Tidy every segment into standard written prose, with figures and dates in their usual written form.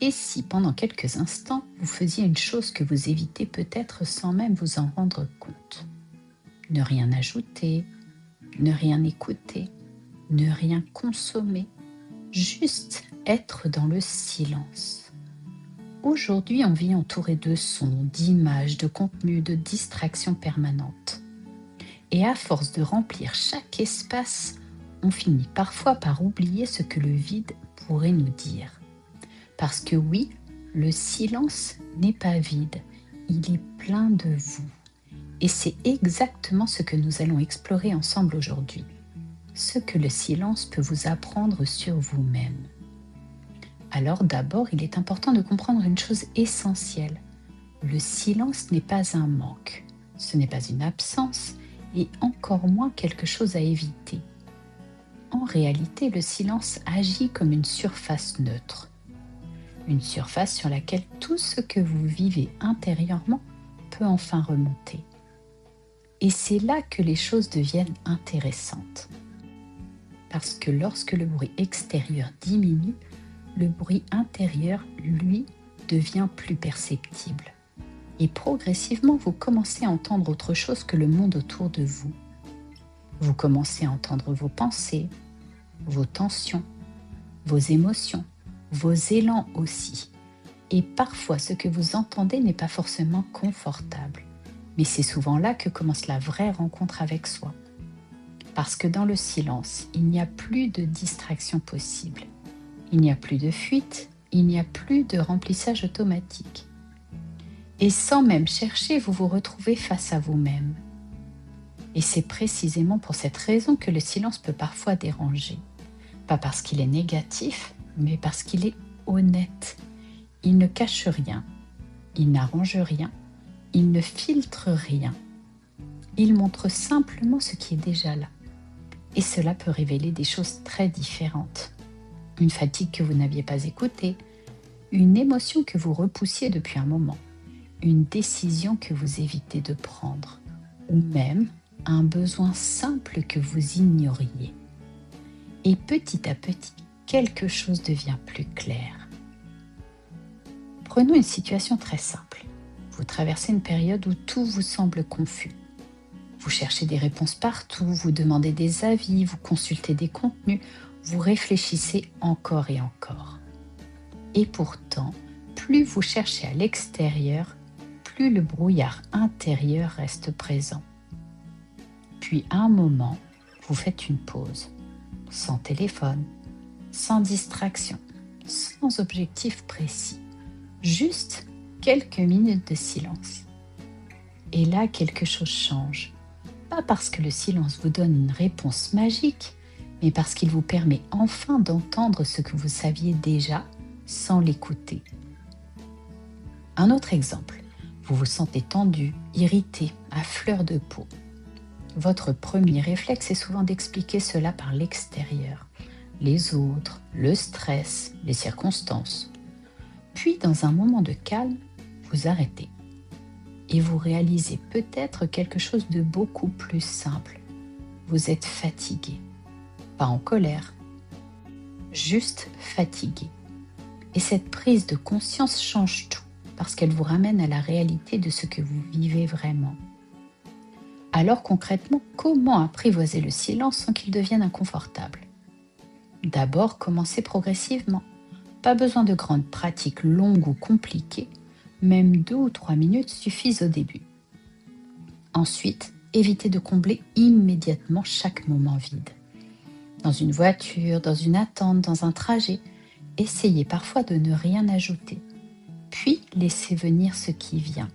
Et si pendant quelques instants, vous faisiez une chose que vous évitez peut-être sans même vous en rendre compte? Ne rien ajouter, ne rien écouter, ne rien consommer, juste être dans le silence. Aujourd'hui, on vit entouré de sons, d'images, de contenus, de distractions permanentes. Et à force de remplir chaque espace, on finit parfois par oublier ce que le vide pourrait nous dire. Parce que oui, le silence n'est pas vide, il est plein de vous. Et c'est exactement ce que nous allons explorer ensemble aujourd'hui. Ce que le silence peut vous apprendre sur vous-même. Alors d'abord, il est important de comprendre une chose essentielle. Le silence n'est pas un manque, ce n'est pas une absence et encore moins quelque chose à éviter. En réalité, le silence agit comme une surface neutre. Une surface sur laquelle tout ce que vous vivez intérieurement peut enfin remonter. Et c'est là que les choses deviennent intéressantes. Parce que lorsque le bruit extérieur diminue, le bruit intérieur, lui, devient plus perceptible. Et progressivement, vous commencez à entendre autre chose que le monde autour de vous. Vous commencez à entendre vos pensées, vos tensions, vos émotions, vos élans aussi. Et parfois, ce que vous entendez n'est pas forcément confortable. Mais c'est souvent là que commence la vraie rencontre avec soi. Parce que dans le silence, il n'y a plus de distraction possible. Il n'y a plus de fuite, il n'y a plus de remplissage automatique. Et sans même chercher, vous vous retrouvez face à vous-même. Et c'est précisément pour cette raison que le silence peut parfois déranger. Pas parce qu'il est négatif, mais parce qu'il est honnête. Il ne cache rien, il n'arrange rien, il ne filtre rien. Il montre simplement ce qui est déjà là. Et cela peut révéler des choses très différentes. Une fatigue que vous n'aviez pas écoutée, une émotion que vous repoussiez depuis un moment, une décision que vous évitez de prendre, ou même un besoin simple que vous ignoriez. Et petit à petit, quelque chose devient plus clair. Prenons une situation très simple. Vous traversez une période où tout vous semble confus. Vous cherchez des réponses partout, vous demandez des avis, vous consultez des contenus, vous réfléchissez encore et encore. Et pourtant, plus vous cherchez à l'extérieur, plus le brouillard intérieur reste présent. Puis à un moment, vous faites une pause, sans téléphone, sans distraction, sans objectif précis, juste quelques minutes de silence. Et là, quelque chose change. Pas parce que le silence vous donne une réponse magique, mais parce qu'il vous permet enfin d'entendre ce que vous saviez déjà sans l'écouter. Un autre exemple, vous vous sentez tendu, irrité, à fleur de peau. Votre premier réflexe est souvent d'expliquer cela par l'extérieur, les autres, le stress, les circonstances. Puis, dans un moment de calme, vous arrêtez et vous réalisez peut-être quelque chose de beaucoup plus simple. Vous êtes fatigué, pas en colère, juste fatigué. Et cette prise de conscience change tout parce qu'elle vous ramène à la réalité de ce que vous vivez vraiment. Alors concrètement, comment apprivoiser le silence sans qu'il devienne inconfortable? D'abord, commencez progressivement. Pas besoin de grandes pratiques longues ou compliquées, même 2 ou 3 minutes suffisent au début. Ensuite, évitez de combler immédiatement chaque moment vide. Dans une voiture, dans une attente, dans un trajet, essayez parfois de ne rien ajouter, puis laissez venir ce qui vient,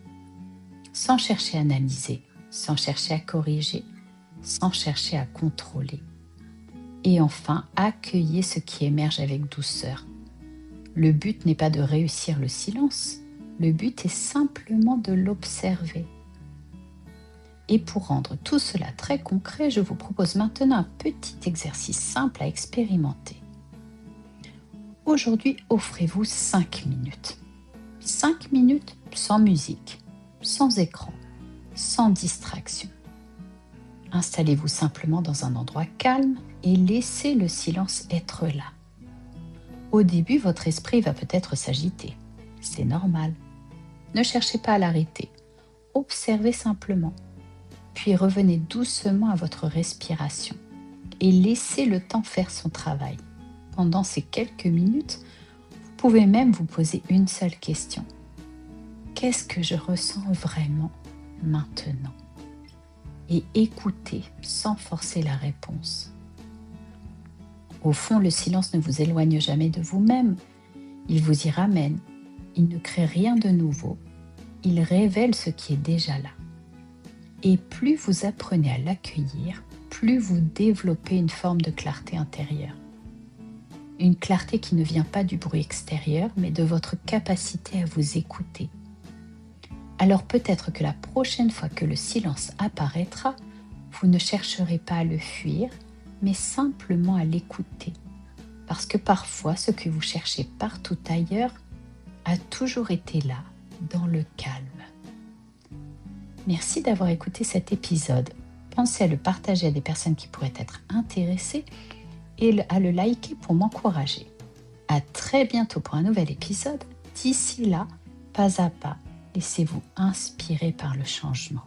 sans chercher à analyser, sans chercher à corriger, sans chercher à contrôler. Et enfin, accueillez ce qui émerge avec douceur. Le but n'est pas de réussir le silence, le but est simplement de l'observer. Et pour rendre tout cela très concret, je vous propose maintenant un petit exercice simple à expérimenter. Aujourd'hui, offrez-vous 5 minutes. 5 minutes sans musique, sans écran, sans distraction. Installez-vous simplement dans un endroit calme et laissez le silence être là. Au début, votre esprit va peut-être s'agiter. C'est normal. Ne cherchez pas à l'arrêter. Observez simplement. Puis revenez doucement à votre respiration et laissez le temps faire son travail. Pendant ces quelques minutes, vous pouvez même vous poser une seule question. Qu'est-ce que je ressens vraiment maintenant? Et écoutez sans forcer la réponse. Au fond, le silence ne vous éloigne jamais de vous-même. Il vous y ramène. Il ne crée rien de nouveau. Il révèle ce qui est déjà là. Et plus vous apprenez à l'accueillir, plus vous développez une forme de clarté intérieure. Une clarté qui ne vient pas du bruit extérieur, mais de votre capacité à vous écouter. Alors peut-être que la prochaine fois que le silence apparaîtra, vous ne chercherez pas à le fuir, mais simplement à l'écouter. Parce que parfois, ce que vous cherchez partout ailleurs a toujours été là, dans le calme. Merci d'avoir écouté cet épisode. Pensez à le partager à des personnes qui pourraient être intéressées et à le liker pour m'encourager. À très bientôt pour un nouvel épisode. D'ici là, pas à pas, laissez-vous inspirer par le changement.